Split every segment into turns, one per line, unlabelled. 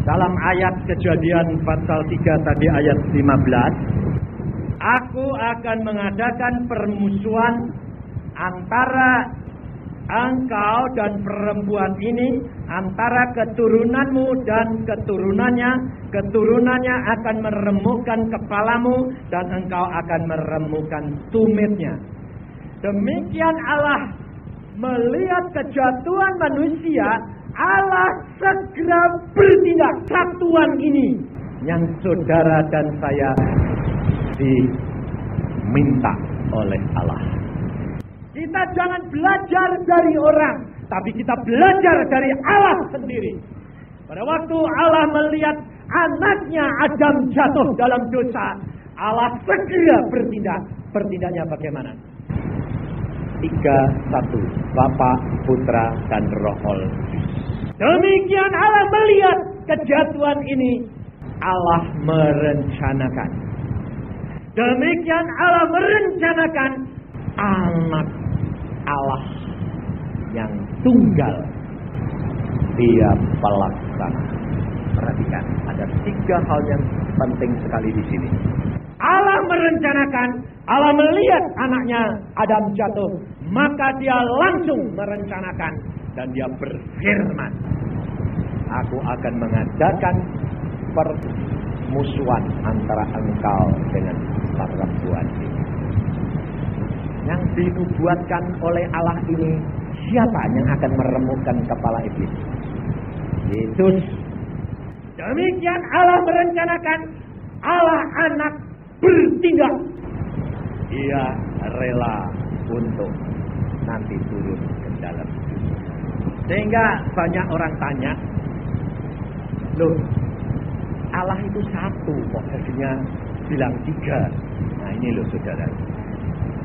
Dalam ayat Kejadian pasal 3 tadi ayat 15, aku akan mengadakan permusuhan antara engkau dan perempuan ini, antara keturunanmu dan keturunannya. Keturunannya akan meremukkan kepalamu dan engkau akan meremukkan tumitnya. Demikian Allah melihat kejatuhan manusia, Allah segera bertindak. Satuan ini yang saudara dan saya diminta oleh Allah. Kita jangan belajar dari orang, tapi kita belajar dari Allah sendiri. Pada waktu Allah melihat anaknya Adam jatuh dalam dosa, Allah segera bertindak. Bertindaknya bagaimana? 3-1, Bapa, Putra, dan Roh Allah. Demikian Allah melihat kejatuhan ini, Allah merencanakan. Demikian Allah merencanakan anak Allah yang tunggal, dia pelaksana. Perhatikan, ada 3 hal yang penting sekali di sini. Allah merencanakan, Allah melihat anaknya Adam jatuh, maka dia langsung merencanakan dan dia berfirman, aku akan mengadakan permusuhan antara engkau dengan perempuan ini. Yang dinubuatkan oleh Allah ini, siapa yang akan meremukkan kepala iblis? Yesus. Demikian Allah merencanakan, Allah anak bertindak. Dia rela untuk nanti turun ke dalam. Sehingga banyak orang tanya, loh, Allah itu satu, kok jadinya bilang 3? Nah ini loh saudara,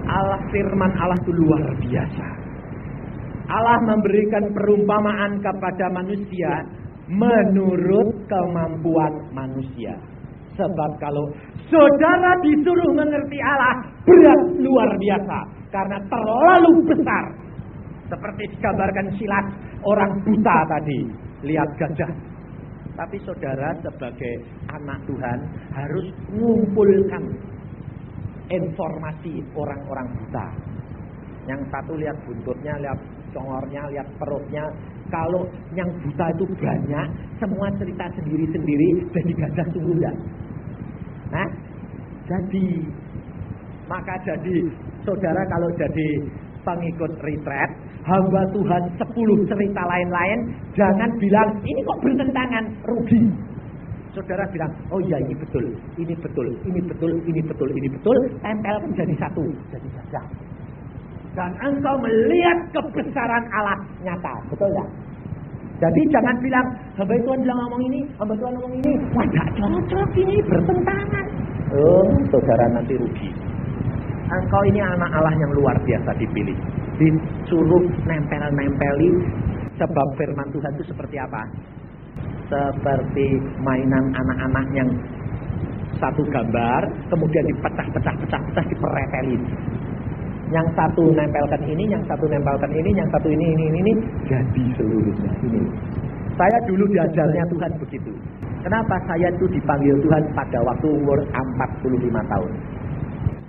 Allah, firman Allah itu luar biasa. Allah memberikan perumpamaan kepada manusia menurut kemampuan manusia. Sebab kalau saudara disuruh mengerti Allah, berat luar biasa, karena terlalu besar. Seperti digambarkan Silas, orang buta tadi, lihat gajah. Tapi saudara sebagai anak Tuhan harus mengumpulkan informasi orang-orang buta. Yang satu lihat buntutnya, lihat congornya, lihat perutnya. Kalau yang buta itu banyak, semua cerita sendiri-sendiri, jadi gajah sungguh enggak. Nah, maka saudara kalau jadi pengikut retret, hamba Tuhan 10 cerita lain-lain, jangan bilang ini kok bertentangan, rugi. Saudara bilang, oh iya ini betul, ini betul, ini betul, ini betul, ini betul, tempelkan jadi satu, jadi gajah. Dan engkau melihat kebesaran Allah nyata, betul ya? Jadi jangan bilang, hamba Tuhan bilang ngomong ini, hamba Tuhan ngomong ini, wah gak cocok ini, bertentangan. Oh, saudara nanti rugi. Engkau ini anak Allah yang luar biasa dipilih. Disuruh nempel-nempeli, sebab firman Tuhan itu seperti apa? Seperti mainan anak-anak yang satu gambar, kemudian dipecah-pecah diperetelin. Yang satu nempelkan ini, yang satu nempelkan ini, yang satu ini, jadi seluruhnya ini. Saya dulu diajarnya Tuhan begitu. Kenapa saya itu dipanggil Tuhan pada waktu umur 45 tahun?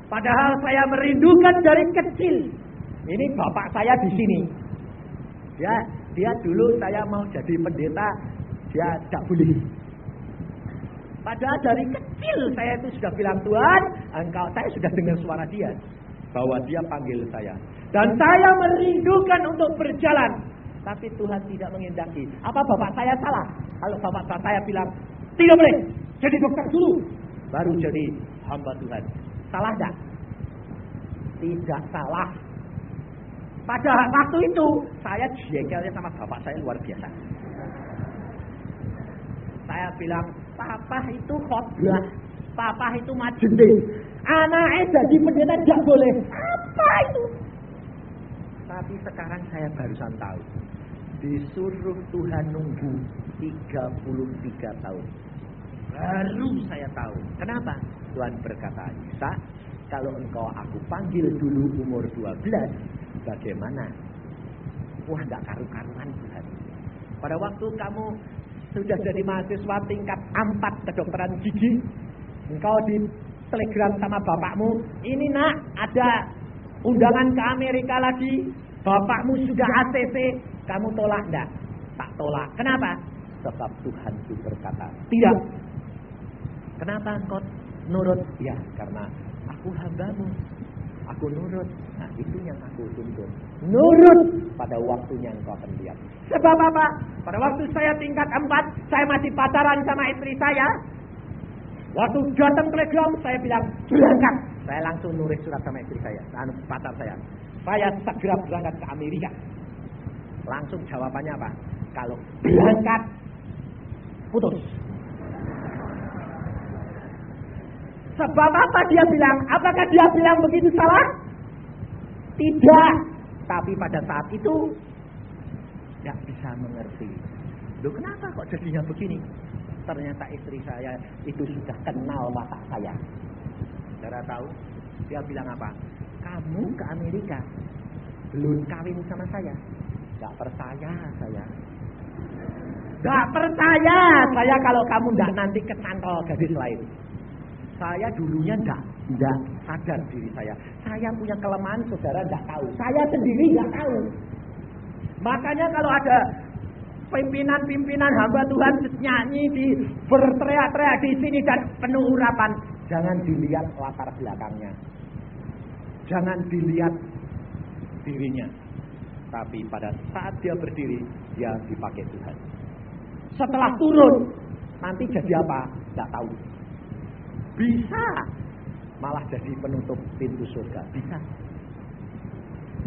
Padahal saya merindukan dari kecil. Ini bapak saya di sini. Dia dulu saya mau jadi pendeta, dia tidak boleh. Padahal dari kecil saya itu sudah bilang, Tuhan, saya sudah dengar suara dia, bahwa dia panggil saya. Dan saya merindukan untuk berjalan. Tapi Tuhan tidak mengendaki. Apa bapak saya salah? Kalau bapak saya bilang, tidak boleh, jadi dokter dulu, baru jadi hamba Tuhan. Salah enggak? Tidak salah. Pada waktu itu, saya jengkelnya sama bapak saya luar biasa. Saya bilang, papa itu khotbah, papa itu majelis, anaknya jadi pendeta tidak boleh. Apa itu? Tapi sekarang saya barusan tahu, disuruh Tuhan nunggu 33 tahun. Baru saya tahu. Kenapa? Tuhan berkata, Isa, kalau engkau aku panggil dulu umur 12, bagaimana? Wah, enggak karu-karuan Tuhan. Pada waktu kamu sudah jadi mahasiswa tingkat 4 kedokteran gigi, engkau di telegram sama bapakmu, ini nak ada undangan ke Amerika lagi, bapakmu sudah ACC, kamu tolak enggak? Tak tolak. Kenapa? Sebab Tuhan itu berkata, tidak. Kenapa engkau nurut? Ya, karena aku hambamu. Aku nurut. Nah, itu yang aku tuntut. Nurut pada waktunya engkau akan lihat. Sebab apa? Pada waktu saya tingkat 4, saya masih pacaran sama istri saya. Waktu datang telegram, saya bilang, berangkat. Saya langsung nulis surat sama istri saya, pacar saya. Saya segera berangkat ke Amerika. Langsung jawabannya apa? Kalau berangkat, putus. Sebab apa dia bilang? Apakah dia bilang begitu salah? Tidak. Tapi pada saat itu, tidak bisa mengerti. Loh, kenapa kok jadinya begini? Ternyata istri saya itu sudah kenal watak saya. Saudara tahu? Dia bilang apa? Kamu ke Amerika belum kawin sama saya. Gak percaya saya. Gak percaya saya kalau kamu gak nanti ketantol gadis lain. Saya dulunya gak sadar diri saya. Saya punya kelemahan, saudara gak tahu. Saya sendiri gak tahu. Makanya kalau ada pimpinan-pimpinan hamba Tuhan nyanyi, berteriak-teriak di sini dan penuh urapan, jangan dilihat latar belakangnya, jangan dilihat dirinya, tapi pada saat dia berdiri, dia dipakai Tuhan. Setelah turun, nanti jadi apa? Tidak tahu. Bisa malah jadi penutup pintu surga, bisa.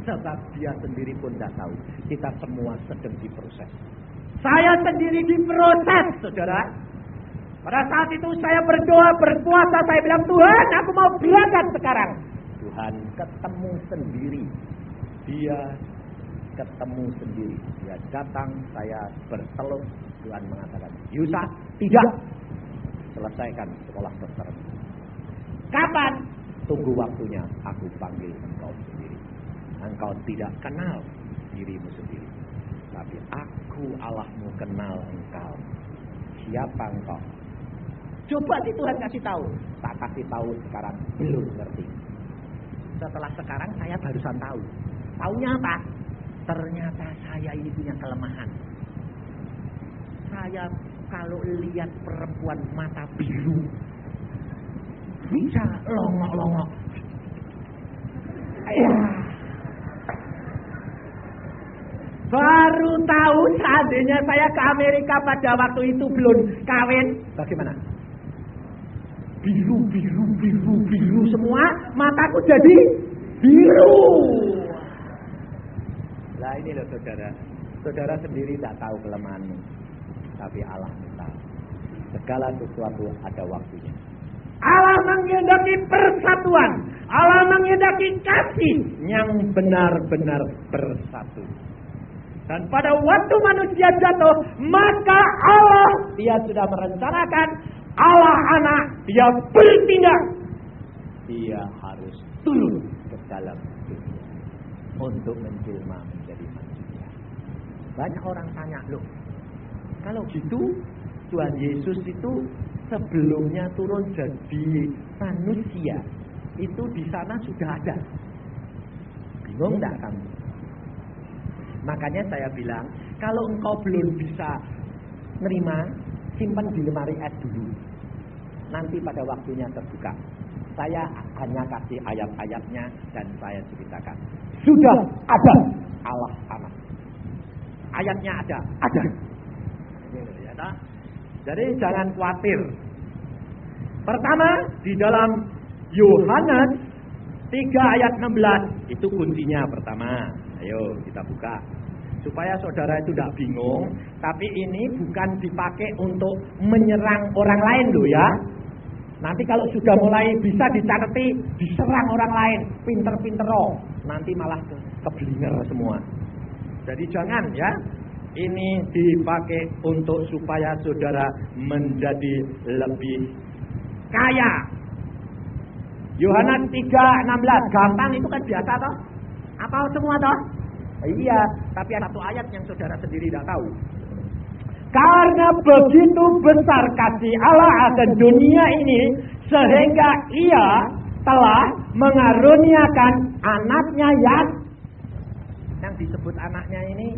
Sebab dia sendiri pun tidak tahu. Kita semua sedang diproses. Saya sendiri diproses, saudara. Pada saat itu saya berdoa, berpuasa, saya bilang, Tuhan, aku mau berangkat sekarang. Tuhan ketemu sendiri. Dia ketemu sendiri. Dia datang, saya bertelur. Tuhan mengatakan, Yusa, tidak. Selesaikan sekolah dokter. Kapan? Tunggu waktunya, aku panggil engkau sendiri. Engkau tidak kenal dirimu sendiri. Tapi aku Allahmu kenal engkau. Siapa engkau? Coba si Tuhan kasih tahu. Tak kasih tahu sekarang belum ngerti. Setelah sekarang saya barusan tahu. Taunya apa? Ternyata saya ini punya kelemahan. Saya kalau lihat perempuan mata biru bisa longok-longok. Baru tahu seandainya saya ke Amerika pada waktu itu belum kawin. Bagaimana? Biru semua, mataku jadi biru. Lah ini loh saudara. Saudara sendiri tak tahu kelemahanmu, tapi Allah tahu. Segala sesuatu ada waktunya. Allah menghendaki persatuan. Allah menghendaki kasih yang benar-benar bersatu. Dan pada waktu manusia jatuh, maka Allah, dia sudah merencanakan, Allah anak, dia bertindak. Dia harus turun ke dalam dunia untuk menjelma menjadi manusia. Banyak orang tanya, loh, kalau gitu Tuhan Yesus itu sebelumnya turun jadi manusia, itu di sana sudah ada. Bingung enggak kamu? Makanya saya bilang, kalau engkau belum bisa nerima, simpan di lemari es dulu. Nanti pada waktunya terbuka. Saya hanya kasih ayat-ayatnya dan saya ceritakan. Sudah ada Allah anak. Ayatnya ada. Jadi jangan khawatir. Pertama, di dalam Yohanes 3 ayat 16, itu kuncinya pertama. Ayo kita buka. Supaya saudara itu tidak bingung. Tapi ini bukan dipakai untuk menyerang orang lain loh ya. Nanti kalau sudah mulai bisa dicatati, diserang orang lain. Pinter-pinter loh. Nanti malah keblinger semua. Jadi jangan ya. Ini dipakai untuk supaya saudara menjadi lebih kaya. Yohanes 3:16. Gampang itu kan biasa toh. Apa semua toh? Iya, tapi ada satu ayat yang saudara sendiri tidak tahu. Karena begitu besar kasih Allah akan dunia ini, sehingga ia telah mengaruniakan anaknya yang disebut anaknya ini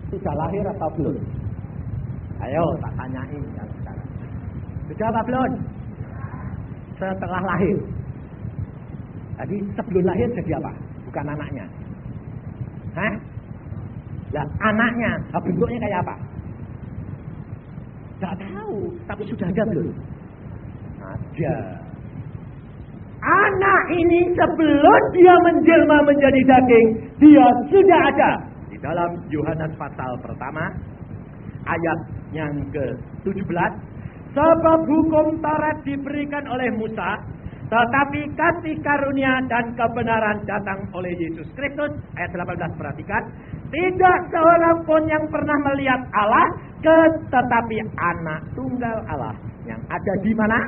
sudah lahir atau belum? Ayo tak tanyain kalau sekarang. Sudah apa belum? Setelah lahir. Jadi sebelum lahir jadi apa? Bukan anaknya. Hah? Lah anaknya, bentuknya kayak apa? Tidak tahu, tapi sudah ada belum? Ada. Anak ini sebelum dia menjelma menjadi daging, dia sudah ada. Di dalam Yohanes pasal pertama, ayat yang ke-17. Sebab hukum Taurat diberikan oleh Musa, tetapi kasih karunia dan kebenaran datang oleh Yesus Kristus. Ayat 18 perhatikan. Tidak seorang pun yang pernah melihat Allah, tetapi anak tunggal Allah yang ada di mana?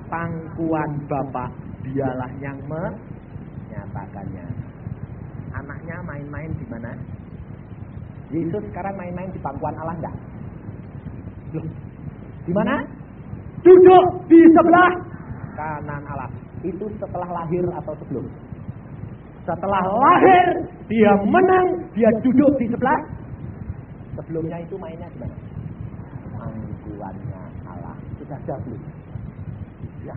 Pangkuan Bapa, dialah yang menyatakannya. Anaknya main-main di mana? Yesus sekarang main-main di pangkuan Allah enggak? Loh, di mana? Duduk di sebelah kanan Allah. Itu setelah lahir atau sebelum? Setelah lahir, dia menang, dia duduk di sebelah. Sebelumnya itu mainnya di mana? Pangkuannya Allah. Sudah ada belum? Ya.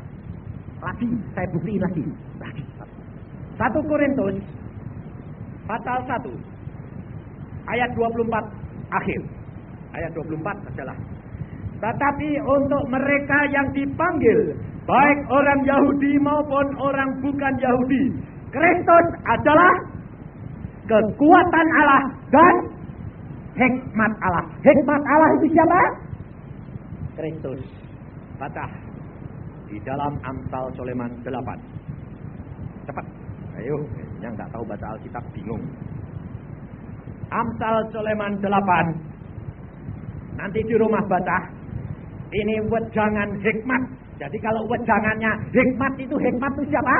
Lagi, saya buktiin lagi. 1 Korintus pasal 1 ayat 24 akhir. Ayat 24 adalah, tetapi untuk mereka yang dipanggil, baik orang Yahudi maupun orang bukan Yahudi, Kristus adalah kekuatan Allah dan hikmat Allah. Hikmat Allah itu siapa? Kristus. Baca di dalam Amsal Soleman 8. Cepat. Ayo, yang nggak tahu baca Alkitab bingung. Amsal Soleman 8. Nanti di rumah baca. Ini wejangan hikmat. Jadi kalau wejangannya hikmat itu siapa?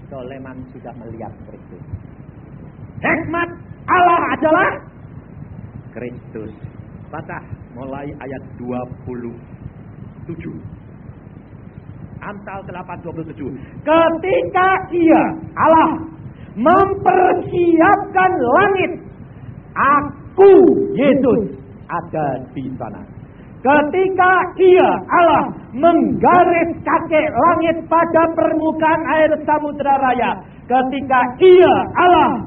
Soleman sudah melihat Kristus. Hikmat Allah adalah Kristus. Baca mulai ayat 27. Amsal 8:27. Ketika ia Allah mempersiapkan langit, aku Yesus ada di sana. Ketika ia Allah menggaris kaki langit pada permukaan air samudera raya, ketika ia Allah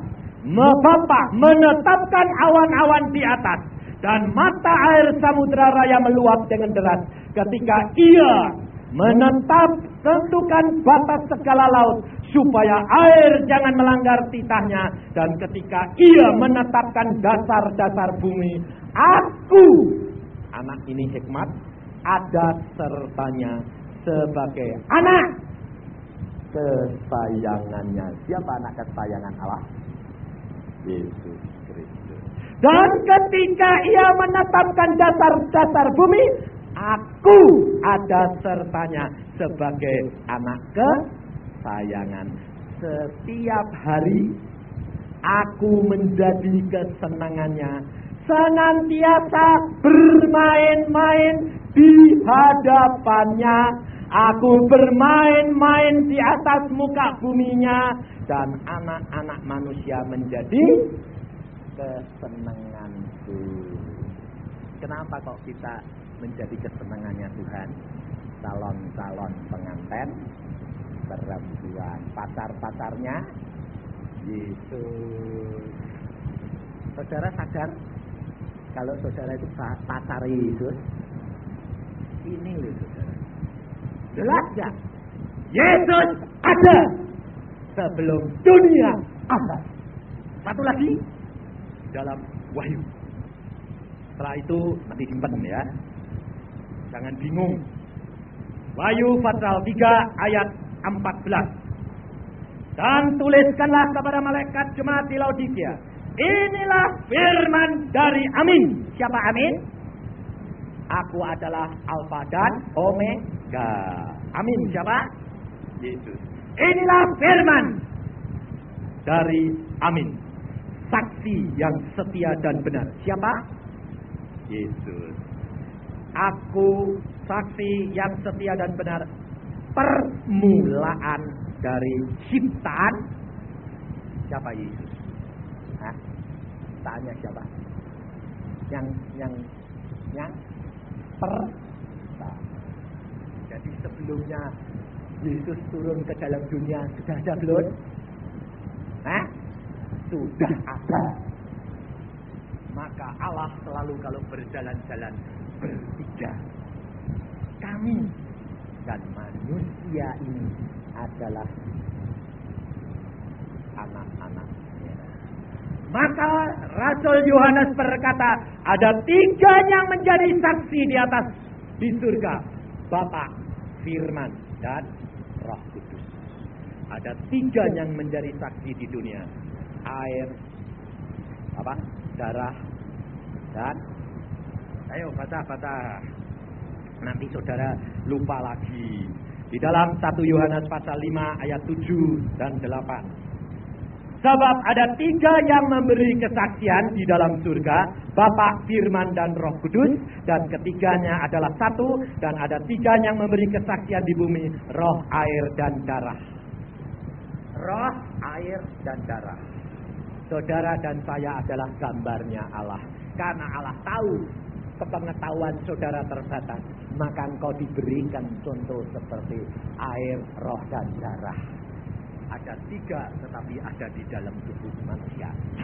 Bapa menetapkan awan-awan di atas dan mata air samudera raya meluap dengan deras, ketika ia tentukan batas segala laut supaya air jangan melanggar titahnya, dan ketika ia menetapkan dasar-dasar bumi, aku, anak ini hikmat, ada sertanya sebagai anak kesayangannya. Siapa anak kesayangan Allah? Yesus Kristus. Dan ketika ia menetapkan dasar-dasar bumi, aku ada sertanya sebagai anak kesayangan. Setiap hari aku menjadi kesenangannya, senantiasa bermain-main di hadapannya. Aku bermain-main di atas muka buminya, dan anak-anak manusia menjadi kesenanganku. Kenapa kok kita menjadi kesenangannya Tuhan? Calon-calon pengantin perempuan, pacar-pacarnya Yesus. Saudara sadar kalau saudara itu pacar Yesus? Ini loh saudara. Jelas gak? Yesus ada sebelum dunia ada. Satu lagi dalam Wahyu. Setelah itu nanti simpan ya. Jangan bingung. Wahyu pasal 3 ayat 14. Dan tuliskanlah kepada malaikat jemaat di Laodikia, inilah firman dari Amin. Siapa Amin? Aku adalah Alfa dan Omega. Amin siapa? Yesus. Inilah firman dari Amin, saksi yang setia dan benar. Siapa? Yesus. Aku saksi yang setia dan benar. Permulaan dari ciptaan siapa? Yesus. Hah? Tanya siapa? Yang Jadi sebelumnya Yesus turun ke dalam dunia sudah ada belum? Hah? Sudah ada. Maka Allah selalu kalau berjalan-jalan bertiga. Kami dan manusia ini adalah anak-anaknya. Maka Rasul Yohanes berkata, ada 3 yang menjadi saksi di atas di surga. Bapa, Firman, dan Roh Kudus. Ada 3 yang menjadi saksi di dunia. Air, darah, dan ayo baca. Nanti saudara lupa lagi. Di dalam 1 Yohanes pasal 5 ayat 7 dan 8. Sebab ada 3 yang memberi kesaksian di dalam surga, Bapa, Firman, dan Roh Kudus. Dan ketiganya adalah 1. Dan ada 3 yang memberi kesaksian di bumi, roh, air, dan darah. Roh, air, dan darah. Saudara dan saya adalah gambarnya Allah. Karena Allah tahu kepengetahuan saudara terbatas, maka engkau diberikan contoh seperti air, roh, dan darah. Ada 3 tetapi ada di dalam tubuh manusia 1.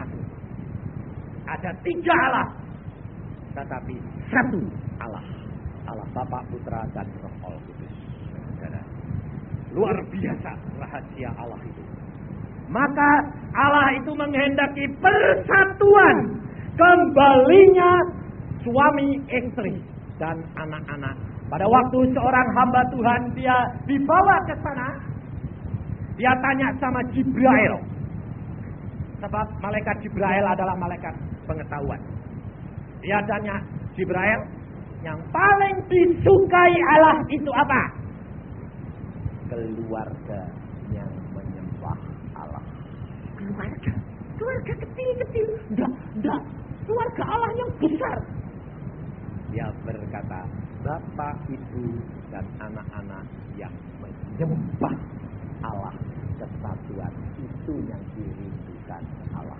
Ada 3 Allah tetapi 1 Allah. Allah Bapa, Putra, dan Roh Kudus. Saudara, luar biasa rahasia Allah itu. Maka Allah itu menghendaki persatuan, kembalinya suami, istri, dan anak-anak. Pada waktu seorang hamba Tuhan dia dibawa ke sana, dia tanya sama Jibril. Sebab malaikat Jibril adalah malaikat pengetahuan. Dia tanya, Jibril, yang paling disukai Allah itu apa? Keluarga yang menyembah Allah. Keluarga kecil-kecil. Enggak. Keluarga Allah yang besar. Dia berkata, Bapak, Ibu, dan anak-anak yang menyembah Allah, kesatuan itu yang dirindukan Allah.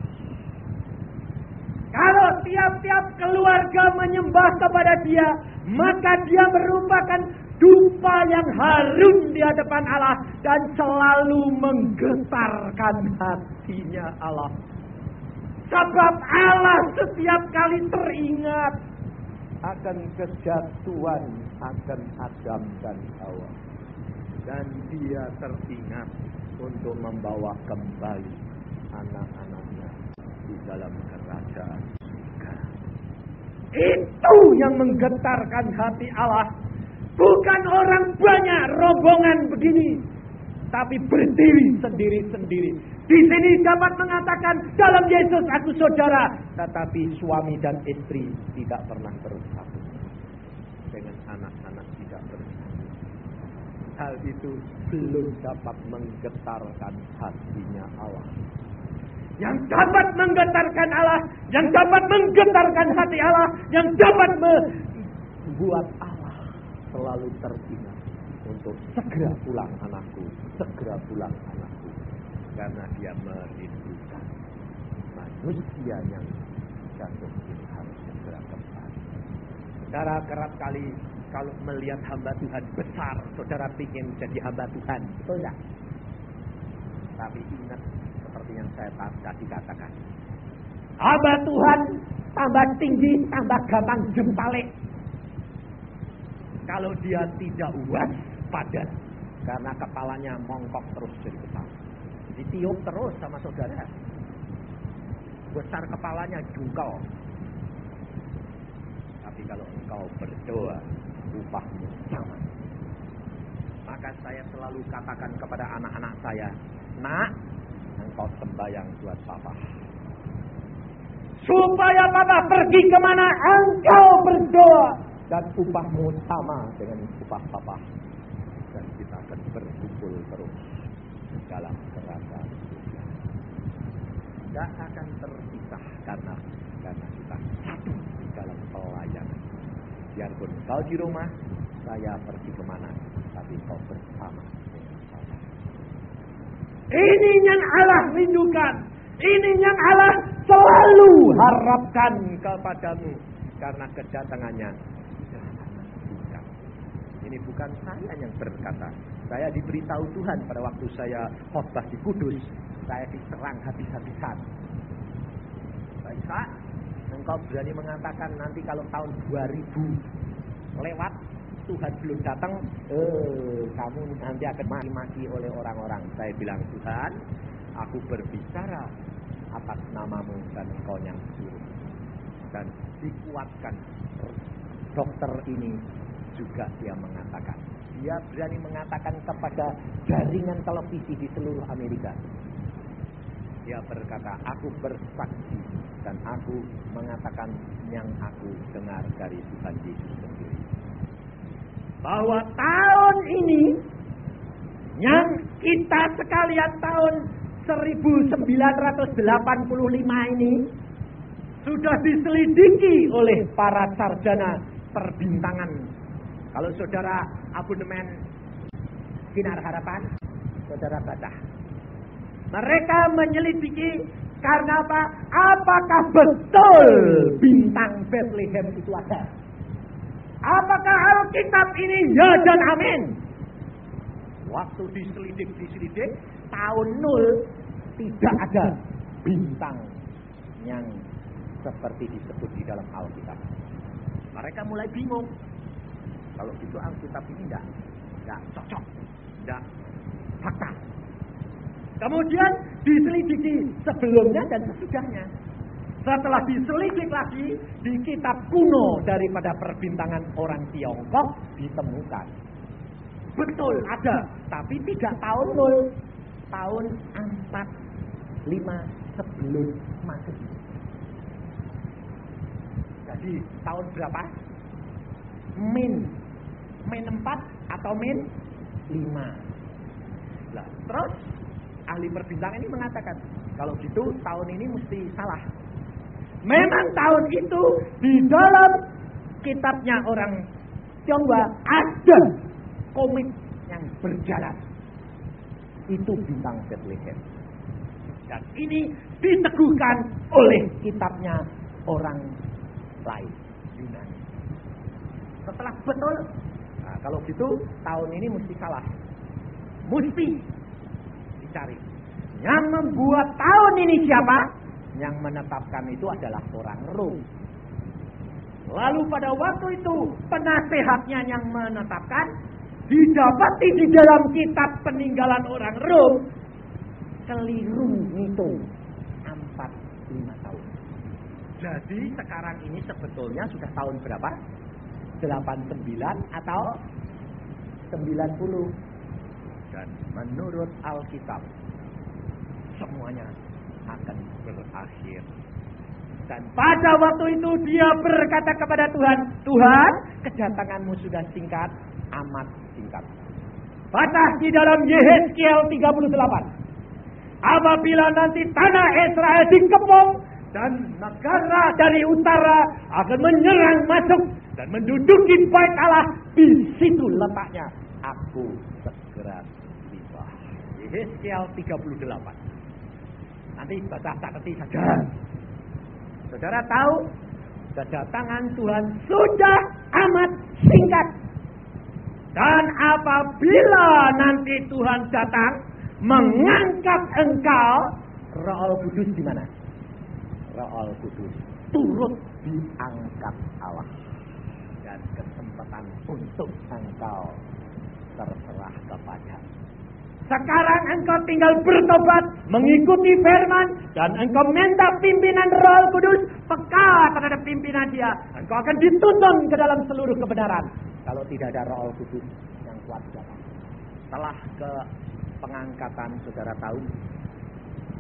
Kalau tiap-tiap keluarga menyembah kepada dia, maka dia merupakan dupa yang harum di hadapan Allah dan selalu menggetarkan hatinya Allah. Sebab Allah setiap kali teringat akan kejatuhan akan Adam dan Hawa. Dan dia teringat untuk membawa kembali anak-anaknya di dalam kerajaan surga. Itu yang menggetarkan hati Allah. Bukan orang banyak rombongan begini, tapi berdiri sendiri-sendiri. Di sini dapat mengatakan dalam Yesus aku saudara, tetapi suami dan istri tidak pernah bersatu. Dengan anak-anak tidak bersatu. Hal itu belum dapat menggetarkan hatinya Allah. Yang dapat menggetarkan Allah, yang dapat menggetarkan hati Allah, yang dapat membuat Allah selalu teringat untuk segera pulang anakku, segera pulang anakku. Karena dia merindukan manusia yang jatuh ini harus segera kembali. Saudara, kerap kali kalau melihat hamba Tuhan besar, saudara ingin jadi hamba Tuhan, betul tidak? Tapi ingat seperti yang saya tadi katakan, hamba Tuhan tambah tinggi, tambah gampang jempalik. Kalau dia tidak waspada, karena kepalanya mongkok terus dari kepala, ditiup terus sama saudara, besar kepalanya jungkel. Tapi kalau engkau berdoa, upahmu sama. Maka saya selalu katakan kepada anak-anak saya, nak, engkau sembahyang buat papa, supaya papa pergi kemana engkau berdoa, dan upahmu sama dengan upah papa. Dan kita akan berkumpul terus dalam kerajaan surga. Tidak akan terpisah karena kita satu dalam pelayanan. Biarpun kau di rumah, saya pergi kemana, tapi kau bersama dengan saya. Ini yang Allah rindukan. Ini yang Allah selalu harapkan kepadamu. Karena kedatangannya sudah amat dekat. Ini bukan saya yang berkata. Saya diberitahu Tuhan pada waktu saya khotbah di Kudus. Saya diserang habis-habisan. Baik, engkau berani mengatakan nanti kalau tahun 2000 lewat, Tuhan belum datang, kamu nanti akan maki-maki oleh orang-orang. Saya bilang, Tuhan, aku berbicara atas namamu dan engkau yang suruh. Dan dikuatkan. Dokter ini juga dia mengatakan. Dia berani mengatakan kepada jaringan televisi di seluruh Amerika. Dia berkata, aku bersaksi dan aku mengatakan yang aku dengar dari Tuhan Yesus sendiri. Bahwa tahun ini, yang kita sekalian tahun 1985 ini, sudah diselidiki oleh para sarjana perbintangan. Kalau saudara abonemen Sinar Harapan, saudara baca. Mereka menyelidiki karena apa? Apakah betul bintang Bethlehem itu ada? Apakah Alkitab ini ya dan amin? Waktu diselidik, tahun 0 tidak ada bintang yang seperti disebut di dalam Alkitab. Mereka mulai bingung. Kalau gitu Alkitab ini tidak cocok, tidak fakta. Kemudian diselidiki sebelumnya dan sesudahnya. Setelah diselidik lagi, di kitab kuno daripada perbintangan orang Tiongkok ditemukan. Betul ada, tapi tidak tahun 0. Tahun 45 sebelum Masehi. Jadi tahun berapa? Min 4 atau min 5. Lah, terus ahli perbintangan ini mengatakan, kalau gitu tahun ini mesti salah. Memang tahun itu di dalam kitabnya orang Tionghoa ada komik yang berjalan. Itu bintang Bethlehem. Dan ini diteguhkan oleh kitabnya orang lain, Yunani. Setelah betul, nah kalau gitu tahun ini mesti salah. Mesti dicari. Yang membuat tahun ini siapa? Yang menetapkan itu adalah orang Rom. Lalu pada waktu itu penasehatnya yang menetapkan didapati di dalam kitab peninggalan orang Rom keliru itu 45 tahun. Jadi sekarang ini sebetulnya sudah tahun berapa? 89 atau 90. Dan menurut Alkitab semuanya akan berakhir. Dan pada waktu itu dia berkata kepada Tuhan, Tuhan, kedatanganmu sudah singkat, amat singkat. Baca di dalam Yehezkiel 38. Apabila nanti tanah Israel dikepung dan negara dari utara akan menyerang masuk dan menduduki bait Allah, di situ letaknya aku segera tiba. Yehezkiel 38. Nanti baca tadi saja. Saudara tahu, kedatangan Tuhan sudah amat singkat. Dan apabila nanti Tuhan datang mengangkat engkau, Roh Kudus di mana? Roh Kudus turut diangkat Allah. Dan kesempatan untuk engkau terserah kepada. Sekarang engkau tinggal bertobat, mengikuti firman, dan engkau minta pimpinan Roh Kudus, peka terhadap pimpinan dia. Engkau akan dituntun ke dalam seluruh kebenaran. Kalau tidak ada Roh Kudus yang kuat dalam. Setelah ke pengangkatan, saudara tahu,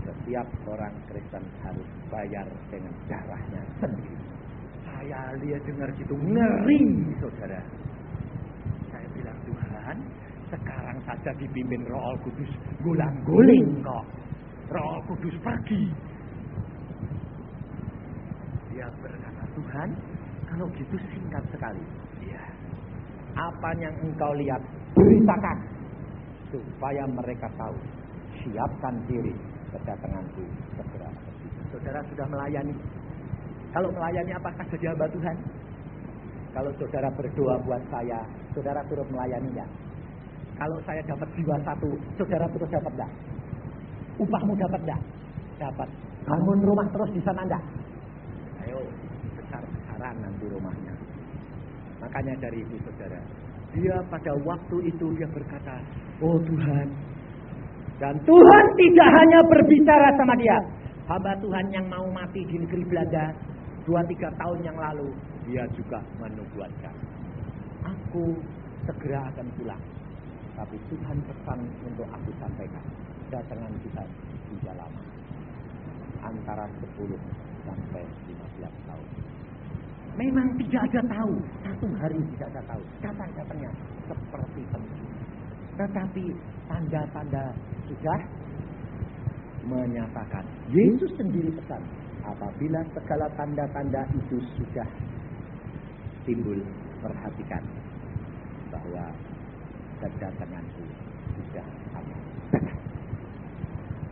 setiap orang Kristen harus bayar dengan darahnya sendiri. Saya lihat dengar gitu ngeri, saudara. Saya bilang, Tuhan, sekarang saja dipimpin Roh Kudus, gulang-guling kok. Roh Kudus pergi. Dia berkata, Tuhan, Kalau gitu singkat sekali. Iya. Apa yang engkau lihat, beritakan supaya mereka tahu. Siapkan diri, kedatanganku segera. Saudara sudah melayani. Kalau melayani apakah jadi hamba Tuhan? Kalau saudara berdoa buat saya, saudara turut melayani enggak? Kalau saya dapat jiwa 1, saudara terus dapat enggak? Upahmu dapat enggak? Dapat. Bangun rumah terus di sana enggak? Ayo, besar-besaran nanti rumahnya. Makanya dari itu saudara, dia pada waktu itu dia berkata, oh Tuhan. Dan Tuhan tidak hanya berbicara sama dia. Hamba Tuhan yang mau mati di negeri Belanda 2-3 tahun yang lalu, dia juga menubuatkan, aku segera akan pulang. Tapi Tuhan pesan untuk aku sampaikan, datangan Tuhan tidak lama, antara 10 sampai 15 tahun. Memang tidak ada tahu, 1 hari tidak ada tahu, datang-datangnya seperti penting. Tetapi tanda-tanda sudah menyatakan. Yesus sendiri pesan, apabila segala tanda-tanda itu sudah timbul, perhatikan bahwa kedatanganku sudah ada.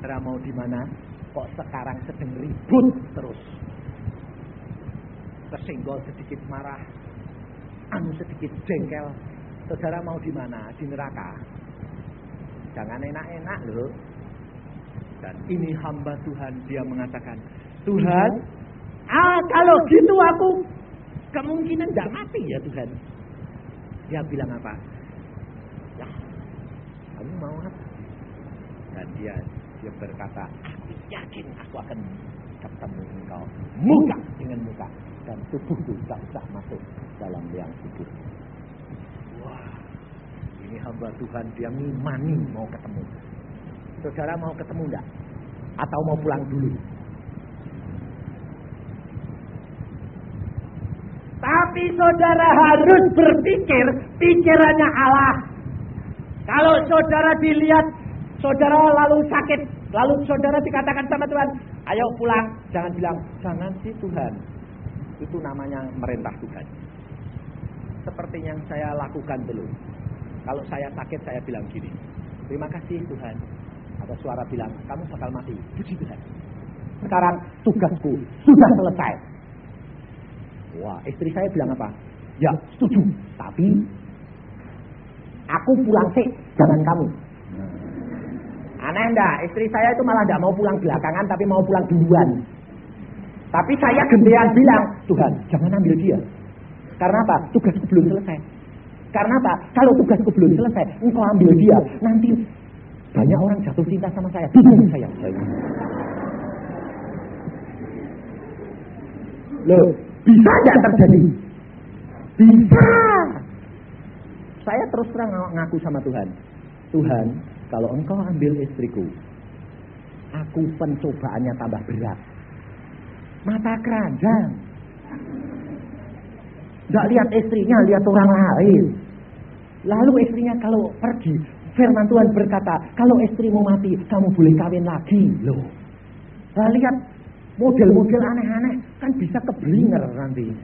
Saudara mau di mana? Kok sekarang sedang ribut terus? Tersenggol sedikit marah, sedikit jengkel. Saudara mau di mana? Di neraka. Jangan enak-enak loh. Dan ini hamba Tuhan, dia mengatakan, Tuhan, kalau gitu aku kemungkinan tidak mati ya Tuhan. Dia bilang apa? Ya, kamu mau apa? Dan dia berkata, aku yakin aku akan ketemu engkau muka dengan muka. Dan tubuhku tak masuk dalam liang kubur. Wah, ini hamba Tuhan, dia ngimani mau ketemu. Saudara mau ketemu enggak? Atau mau pulang dulu? Tapi saudara harus berpikir pikirannya Allah. Kalau saudara dilihat, saudara lalu sakit, lalu saudara dikatakan sama Tuhan, ayo pulang. Jangan bilang, jangan sih Tuhan. Itu namanya merintah Tuhan. Seperti yang saya lakukan dulu. Kalau saya sakit, saya bilang gini, terima kasih Tuhan. Ada suara bilang, kamu bakal mati. Puji Tuhan. Sekarang tugasku sudah selesai. Wah, istri saya bilang apa? Ya, setuju. Tapi aku pulang sih, jangan kamu. Aneh enggak? Istri saya itu malah enggak mau pulang belakangan, tapi mau pulang duluan. Tapi saya gentean bilang, Tuhan, jangan ambil dia. Karena apa? Tugasku belum selesai. Karena apa? Kalau tugasku belum selesai, engkau ambil dia. Nanti banyak orang jatuh cinta sama saya. Bingung saya. Loh, bisa nggak terjadi? Bisa. Saya terus terang ngaku sama Tuhan. Tuhan, kalau engkau ambil istriku, aku pencobaannya tambah berat. Mata keranjang. Nggak lihat istrinya, lihat orang lain. Lalu istrinya kalau pergi, firman Tuhan berkata, kalau istrimu mati, kamu boleh kawin lagi. Loh, nah, lihat model-model aneh-aneh, kan bisa keblinger nanti.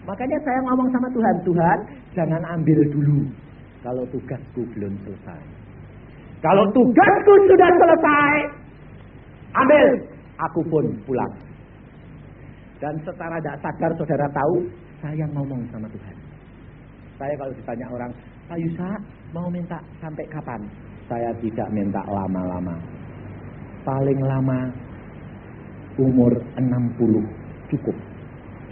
Makanya saya ngomong sama Tuhan, Tuhan, jangan ambil dulu kalau tugasku belum selesai. Kalau tugasku sudah selesai, ambil, aku pun pulang. Dan secara tidak sadar saudara tahu, saya ngomong sama Tuhan. Saya kalau ditanya orang, Pak Yusa mau minta sampai kapan? Saya tidak minta lama-lama. Paling lama umur 60 cukup.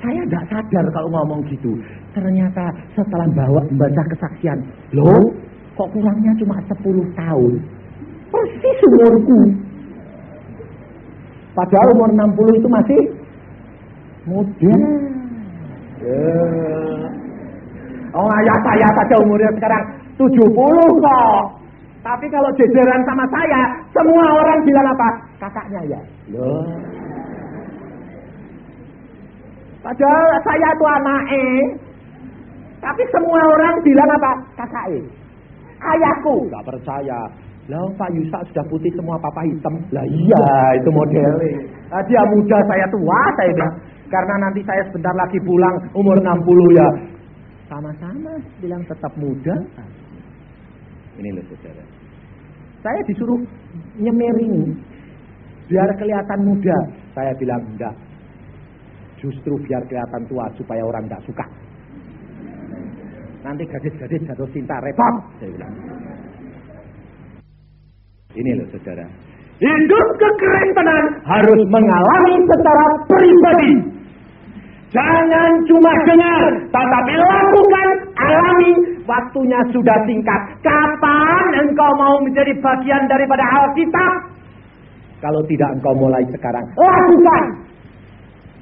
Saya tidak sadar kalau ngomong gitu. Ternyata setelah membaca kesaksian, loh kok kurangnya cuma 10 tahun. Persis umurku. Padahal umur 60 itu masih muda. Oh ayah saya saja umurnya sekarang 70 kok. Tapi kalau jejeran sama saya, semua orang bilang apa? Kakaknya ya. Loh. Padahal saya itu anaknya. Tapi semua orang bilang apa? Kakaknya. Ayahku. Gak percaya. Lah Pak Yusa sudah putih semua, papa hitam. Lah iya itu modelnya. Dia muda, saya tua, saya bilang. Karena nanti saya sebentar lagi pulang, umur 60 ya. Sama-sama bilang tetap muda. Ini loh saudara. Saya disuruh nyemiring biar kelihatan muda. Saya bilang enggak. Justru biar kelihatan tua supaya orang enggak suka. Nanti gadis-gadis jatuh cinta repot, saya bilang. Ini loh saudara. Hidup kekerentanan harus mengalami secara pribadi. Jangan cuma dengar, tetapi lakukan, alami. Waktunya sudah singkat. Kapan engkau mau menjadi bagian daripada Alkitab? Kalau tidak engkau mulai sekarang, lakukan.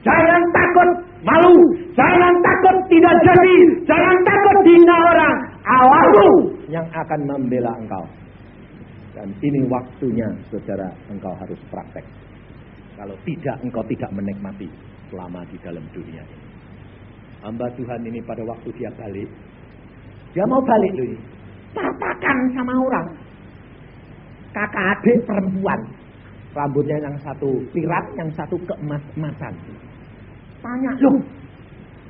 Jangan takut malu, jangan takut tidak jadi, jangan takut dihina orang. Allahmu yang akan membela engkau. Dan ini waktunya saudara, engkau harus praktek. Kalau tidak, engkau tidak menikmati selama di dalam dunia ini. Hamba Tuhan ini pada waktu dia balik, dia mau balik loh ini. Katakan sama orang, kakak adik perempuan, rambutnya yang satu pirat, yang satu keemas-emasan. Tanya, loh,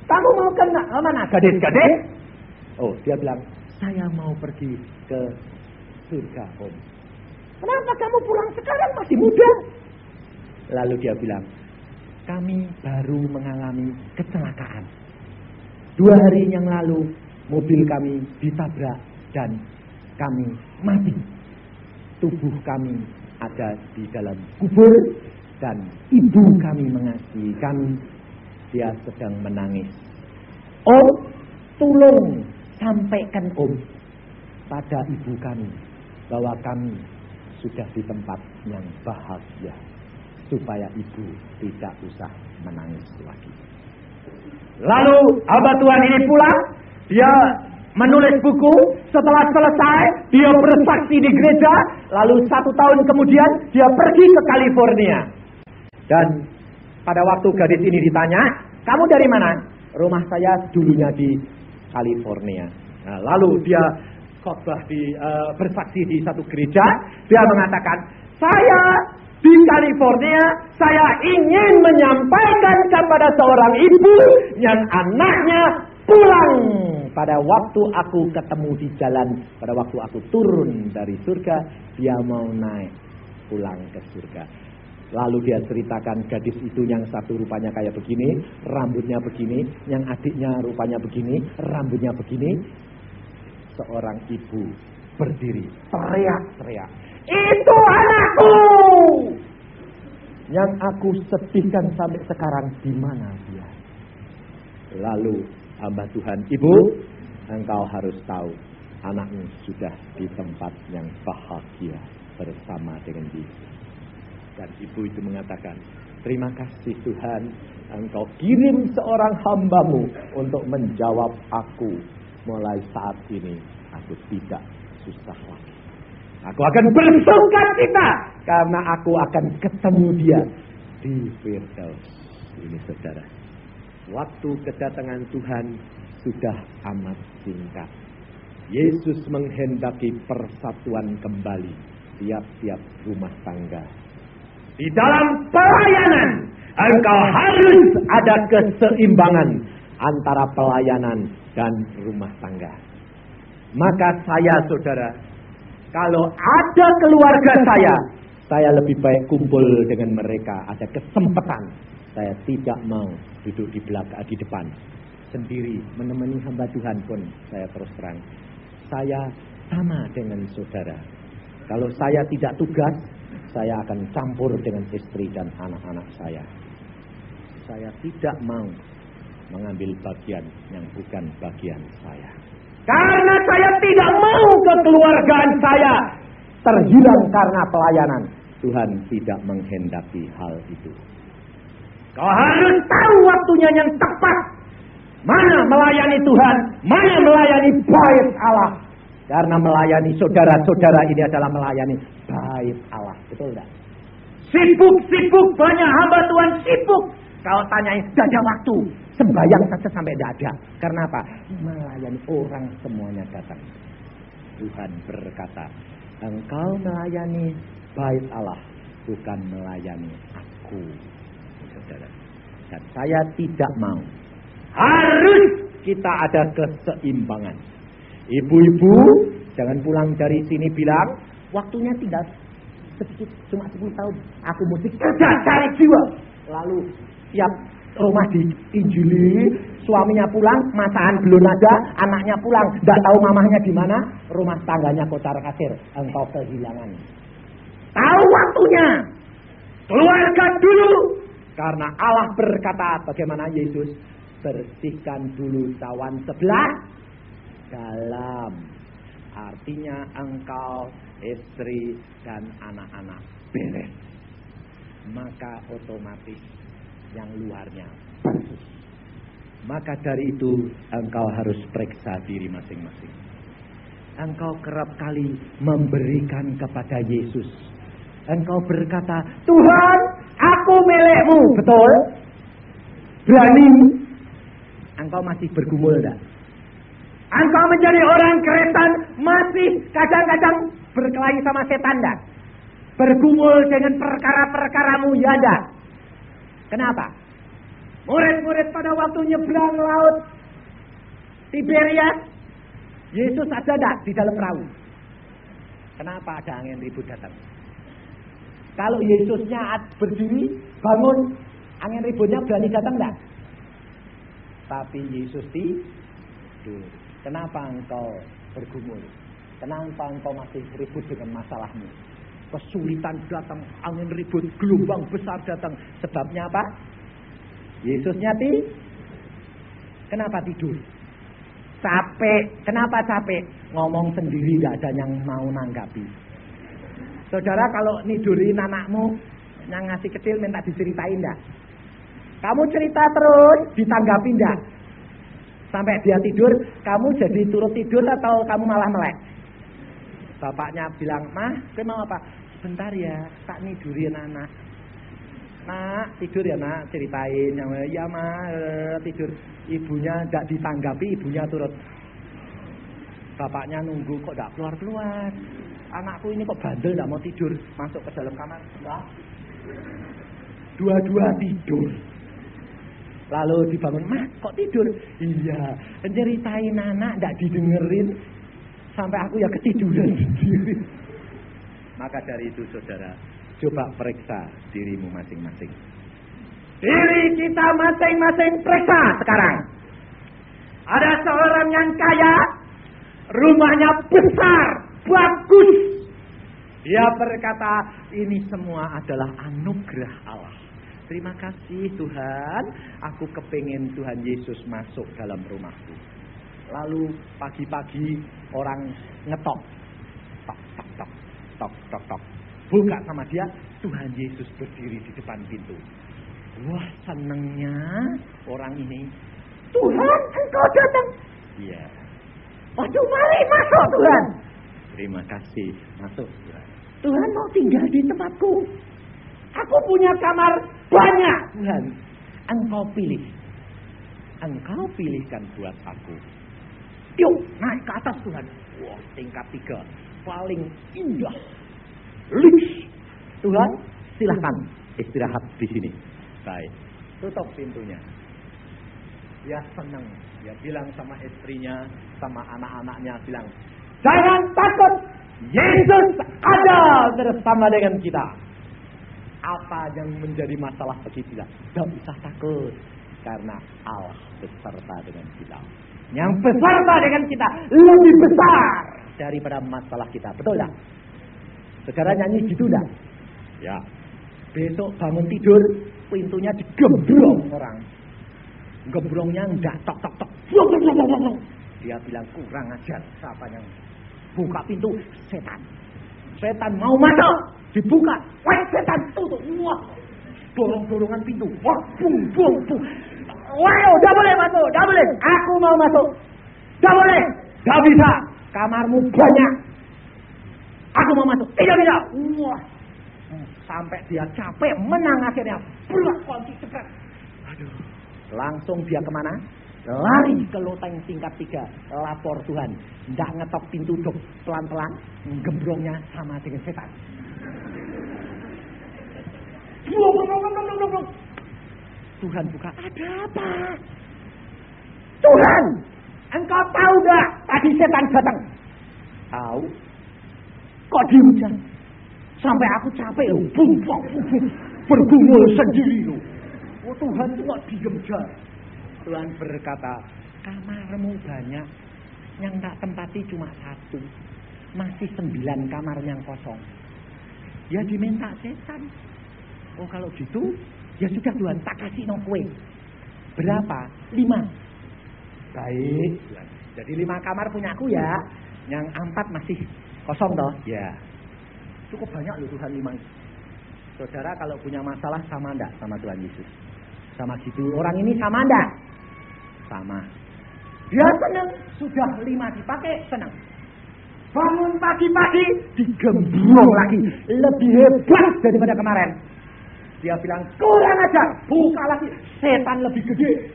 kamu mau ke mana? Gadis-gadis? Oh, dia bilang, saya mau pergi ke surga, Om. Kenapa kamu pulang sekarang, masih muda? Lalu dia bilang, kami baru mengalami kecelakaan. 2 hari yang lalu, mobil kami ditabrak dan kami mati. Tubuh kami ada di dalam kubur dan ibu kami mengasihi kami. Dia sedang menangis. Om, tolong sampaikan Om pada ibu kami bahwa kami sudah di tempat yang bahagia, supaya ibu tidak usah menangis lagi. Lalu hamba Tuhan ini pulang, dia menulis buku. Setelah selesai, dia bersaksi di gereja. Lalu 1 tahun kemudian, dia pergi ke California. Dan pada waktu gadis ini ditanya, kamu dari mana? Rumah saya dulunya di California. Nah, lalu dia khotbah bersaksi di satu gereja. Dia mengatakan, saya di California, saya ingin menyampaikan kepada seorang ibu yang anaknya pulang pada waktu aku ketemu di jalan, pada waktu aku turun dari surga, dia mau naik pulang ke surga. Lalu dia ceritakan gadis itu yang satu rupanya kayak begini, rambutnya begini, yang adiknya rupanya begini, rambutnya begini. Seorang ibu berdiri, teriak-teriak, itu anakku! Yang aku sedihkan sampai sekarang, di mana dia? Lalu hamba Tuhan, ibu, engkau harus tahu, anakmu sudah di tempat yang bahagia bersama dengan Yesus. Dan ibu itu mengatakan, terima kasih Tuhan, engkau kirim seorang hambamu untuk menjawab aku. Mulai saat ini, aku tidak susah lagi. Aku akan bersuka cita, karena aku akan ketemu dia di Firdaus. Ini saudara, waktu kedatangan Tuhan sudah amat singkat. Yesus menghendaki persatuan kembali tiap-tiap rumah tangga. Di dalam pelayanan, engkau harus ada keseimbangan antara pelayanan dan rumah tangga. Maka saya, saudara, kalau ada keluarga saya lebih baik kumpul dengan mereka. Ada kesempatan, saya tidak mau duduk di belakang, di depan sendiri menemani hamba Tuhan pun. Saya terus terang, saya sama dengan saudara. Kalau saya tidak tugas, saya akan campur dengan istri dan anak-anak saya. Saya tidak mau mengambil bagian yang bukan bagian saya. Karena saya tidak mau kekeluargaan saya terhilang karena pelayanan. Tuhan tidak menghendaki hal itu. Kau harus tahu waktunya yang tepat. Mana melayani Tuhan, mana melayani bait Allah. Karena melayani saudara-saudara ini adalah melayani bait Allah. Betul tidak? Sibuk-sibuk, banyak hamba Tuhan sibuk. Kalau tanyain, tidak ada waktu. Sembayang saja sampai tidak ada. Karena apa? Melayani orang semuanya datang. Tuhan berkata, engkau melayani bait Allah, bukan melayani aku. Saudara, Dan saya tidak mau. Harus kita ada keseimbangan. Ibu-ibu, jangan pulang dari sini bilang, waktunya tinggal sedikit, cuma 10 tahun. Aku mesti kerja cari jiwa. Lalu tiap rumah diinjili, suaminya pulang, masakan belum ada, anaknya pulang, tidak tahu mamahnya di mana, rumah tangganya kocar kacir, engkau kehilangan. Tahu waktunya, keluarga dulu. Karena Allah berkata, bagaimana Yesus? Bersihkan dulu cawan sebelah dalam. Artinya engkau, istri, dan anak-anak beres. Maka otomatis yang luarnya bersih. Maka dari itu engkau harus periksa diri masing-masing. Engkau kerap kali memberikan kepada Yesus. Engkau berkata, Tuhan, aku milikmu. Betul? Berani? Engkau masih bergumul enggak? Engkau menjadi orang Kristen masih kadang-kadang berkelahi sama setan enggak? Bergumul dengan perkara-perkaramu ya enggak? Kenapa? Murid-murid pada waktu nyebrang laut Tiberias, Yesus ada enggak di dalam perahu? Kenapa ada angin ribut datang? Kalau Yesusnya berdiri, bangun, angin ributnya berani datang enggak? Tapi Yesus tidur. Kenapa engkau bergumul? Kenapa engkau masih ribut dengan masalahmu? Kesulitan datang, angin ribut, gelombang besar datang. Sebabnya apa? Yesusnya kenapa tidur? Capek. Kenapa capek? Ngomong sendiri, gak ada yang mau nanggapi. Saudara, kalau nidurin anakmu yang ngasih kecil, minta diceritain enggak? Kamu cerita terus, ditanggapi enggak? Sampai dia tidur, kamu jadi turut tidur atau kamu malah melek? Bapaknya bilang, Mah, kamu mau apa? Sebentar ya, tak nidurin anak. Nak, tidur ya nak, ceritain. Ya mah, tidur. Ibunya enggak ditanggapi, ibunya turut. Bapaknya nunggu, kok enggak keluar-keluar. Anakku ini kok bandel, enggak mau tidur. Masuk ke dalam kamar, enggak. Dua-dua tidur. Lalu dibangun, Mah kok tidur? Iya, ceritain anak enggak didengerin. Sampai aku ya ketiduran sendiri. Maka dari itu saudara, coba periksa dirimu masing-masing. Diri kita masing-masing periksa sekarang. Ada seorang yang kaya, rumahnya besar, bagus. Dia berkata, ini semua adalah anugerah Allah. Terima kasih Tuhan, aku kepingin Tuhan Yesus masuk dalam rumahku. Lalu pagi-pagi orang ngetok. Tok, tok, tok, tok, tok, tok. Buka sama dia, Tuhan Yesus berdiri di depan pintu. Wah, senangnya orang ini. Tuhan, engkau datang. Iya. Waduh, mari masuk Tuhan. Terima kasih, masuk Tuhan. Tuhan mau tinggal di tempatku. Aku punya kamar banyak Tuhan. Engkau pilih. Engkau pilihkan buat aku. Yuk, naik ke atas Tuhan. Wah, tingkat 3. Paling indah. Liks. Tuhan, silahkan istirahat di sini. Baik, tutup pintunya. Dia senang. Dia bilang sama istrinya, sama anak-anaknya, bilang, jangan takut. Yesus ada bersama dengan kita. Apa yang menjadi masalah bagi kita? Tidak usah takut. Karena Allah beserta dengan kita. Yang beserta dengan kita lebih besar daripada masalah kita. Betul tak? Saudara nyanyi gitu tak? Ya. Besok bangun tidur, pintunya digembrong orang. Gembrongnya enggak tok tok tok. Dia bilang kurang ajar. Siapa yang buka pintu? Setan. Setan mau masuk, dibuka. Wah, setan tutup. Wah, dorong-dorongan pintu. Wah, bung, bung, bung. Wah, udah boleh masuk, udah boleh. Aku mau masuk. Udah boleh. Gak bisa. Kamarmu banyak. Aku mau masuk. Tidak bisa. Wah. Sampai dia capek, menang akhirnya. Bulat kunci cepat. Aduh. Langsung dia kemana? Lari ke loteng tingkat 3. Lapor Tuhan. Tidak ngetok pintu dok pelan-pelan. Gembrongnya sama dengan setan. Tuhan buka. Ada apa? Tuhan, engkau tahu gak tadi setan datang? Tahu. Kok diem aja? Sampai aku capek loh. Bergumul sendiri loh. Oh Tuhan itu kok diem aja? Tuhan berkata, kamarmu banyak, yang tak tempati cuma 1. Masih 9 kamar yang kosong. Ya diminta setan. Oh kalau gitu, ya sudah Tuhan, tak kasih no kue. Berapa? 5. Baik. Jadi 5 kamar punyaku ya. Yang 4 masih kosong toh? Ya. Cukup banyak loh Tuhan 5 itu. Saudara kalau punya masalah sama enggak sama Tuhan Yesus? Sama gitu. Orang ini sama enggak? Sama. Dia senang. Sudah 5 dipakai, senang. Bangun pagi-pagi, digemblong lagi. Lebih hebat daripada kemarin. Dia bilang, kurang ajar. Buka lagi. Setan lebih gede.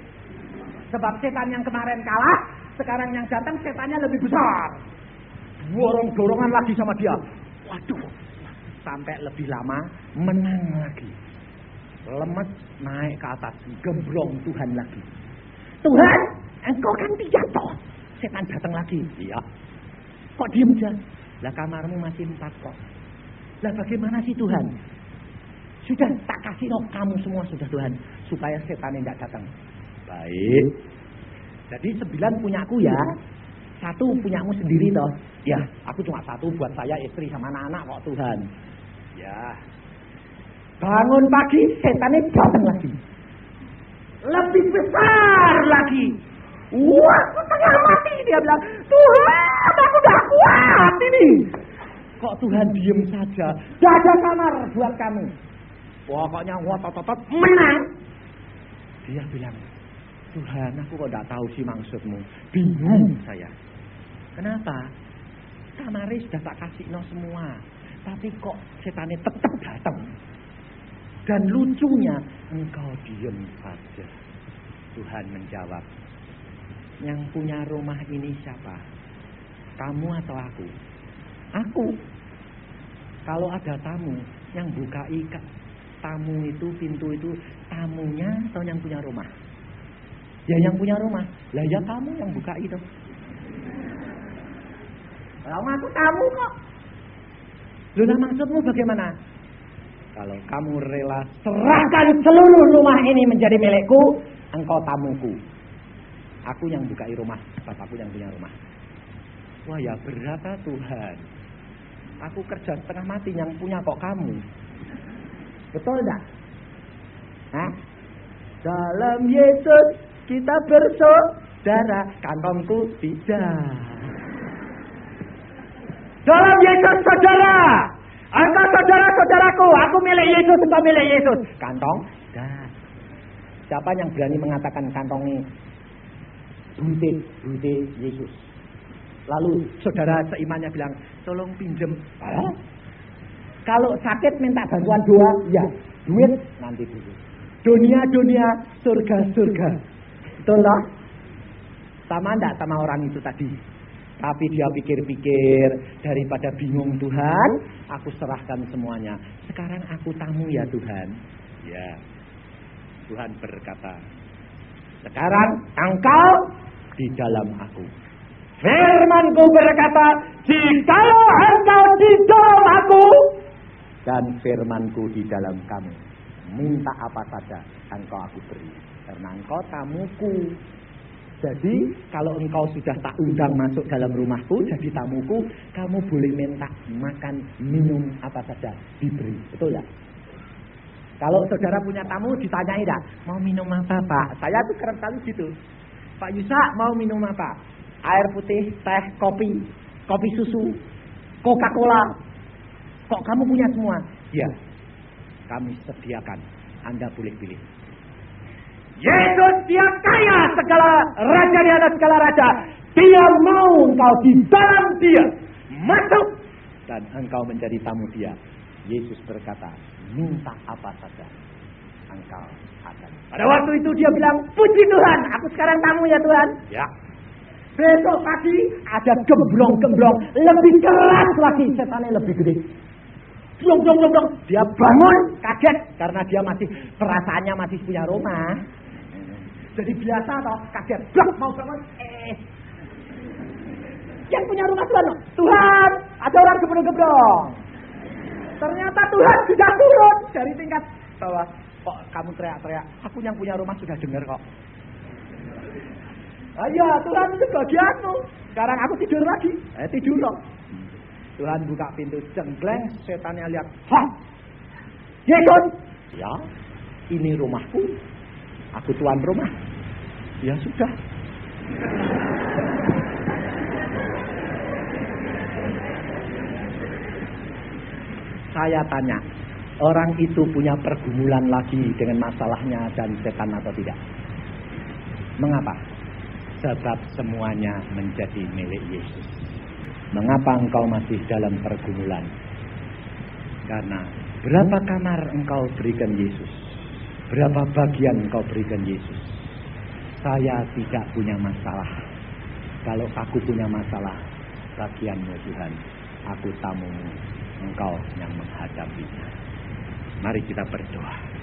Sebab setan yang kemarin kalah, sekarang yang datang setannya lebih besar. Dorong-dorongan lagi sama dia. Waduh. Sampai lebih lama, menang lagi. Lemes, naik ke atas. Gemblong Tuhan lagi. Tuhan, engkau kan jatuh. Setan datang lagi. Iya. Kok diem aja? Lah kamarmu masih 4 kok. Lah bagaimana sih Tuhan? Sudah tak kasih no kamu semua sudah Tuhan. Supaya setan tidak datang. Baik. Jadi 9 punyaku ya. 1 punyamu sendiri toh. Ya, aku cuma 1 buat saya, istri sama anak-anak kok Tuhan. Ya. Bangun pagi, setannya datang lagi. Lebih besar lagi. Wah, aku tengah mati. Dia bilang, Tuhan, aku udah kuat ini. Kok Tuhan diem saja? Jaga kamar buat kamu. Pokoknya ngotot-otot menang. Dia bilang, Tuhan, aku kok gak tahu sih maksudmu. Bingung saya. Kenapa? Kamarnya sudah tak kasih no semua. Tapi kok setannya tetap datang. Dan lucunya, engkau diem saja. Tuhan menjawab, yang punya rumah ini siapa? Kamu atau aku? Aku. Kalau ada tamu, yang bukai tamu itu, pintu itu, tamunya atau yang punya rumah? Ya yang punya rumah. Lah ya kamu yang buka itu. Kalau aku tamu kok. Loh maksudmu bagaimana? Kalau kamu rela serahkan seluruh rumah ini menjadi milikku, engkau tamuku. Aku yang bukai rumah, bapakku yang punya rumah. Wah ya berapa Tuhan? Aku kerja setengah mati, yang punya kok kamu. Betul enggak? Hah? Dalam Yesus kita bersaudara, kantongku tidak. Dalam Yesus saudara, engkau saudara-saudaraku, aku milik Yesus, engkau milik Yesus. Kantong, dah. Siapa yang berani mengatakan kantongnya bute Yesus? Lalu saudara seimannya bilang, tolong pinjem. Kalau sakit minta bantuan doa, ya. Duit nanti dulu. Dunia, surga. Betul lah. Sama enggak sama orang itu tadi? Tapi dia pikir-pikir, daripada bingung Tuhan, aku serahkan semuanya. Sekarang aku tamu ya Tuhan. Ya. Tuhan berkata, sekarang engkau di dalam aku. Firman-Ku berkata, jikalau engkau di dalam aku, dan firman-Ku di dalam kamu, minta apa saja engkau aku beri, karena engkau tamuku. Jadi kalau engkau sudah tak undang masuk dalam rumahku, jadi tamuku, kamu boleh minta makan, minum apa saja, diberi. Betul ya? Kalau saudara punya tamu ditanyai dah, mau minum apa Pak? Saya tuh kerap kali gitu. Pak Yusa mau minum apa? Air putih, teh, kopi susu, Coca-Cola. Kok kamu punya semua? Ya, kami sediakan. Anda boleh pilih. Yesus dia kaya segala raja di atas segala raja. Dia mau engkau di dalam dia masuk dan engkau menjadi tamu dia. Yesus berkata, minta apa saja engkau akan. Pada waktu itu dia bilang, puji Tuhan, aku sekarang tamu ya Tuhan. Ya. Besok pagi ada gemblong-gemblong lebih keras lagi, setannya lebih gede. Blong. Dia bangun, kaget karena dia masih perasaannya masih punya rumah. Jadi biasa toh, kaget, blok mau bangun, yang punya rumah Tuhan, ada orang gebrong-gebrong. Ternyata Tuhan sudah turun dari tingkat bawah. Kok kamu teriak-teriak? Aku yang punya rumah sudah dengar kok. Iya, Tuhan itu bagianmu. Sekarang aku tidur lagi. Tidur loh. Tuhan buka pintu, cengkleng, setannya lihat. Hah? Yesus? Ya, ini rumahku. Aku tuan rumah. Ya sudah. Saya tanya, orang itu punya pergumulan lagi dengan masalahnya dan setan atau tidak? Mengapa? Sebab semuanya menjadi milik Yesus. Mengapa engkau masih dalam pergumulan? Karena berapa kamar engkau berikan Yesus? Berapa bagian engkau berikan Yesus? Saya tidak punya masalah. Kalau aku punya masalah, bagianmu Tuhan. Aku tamumu, engkau yang menghadapinya. Mari kita berdoa.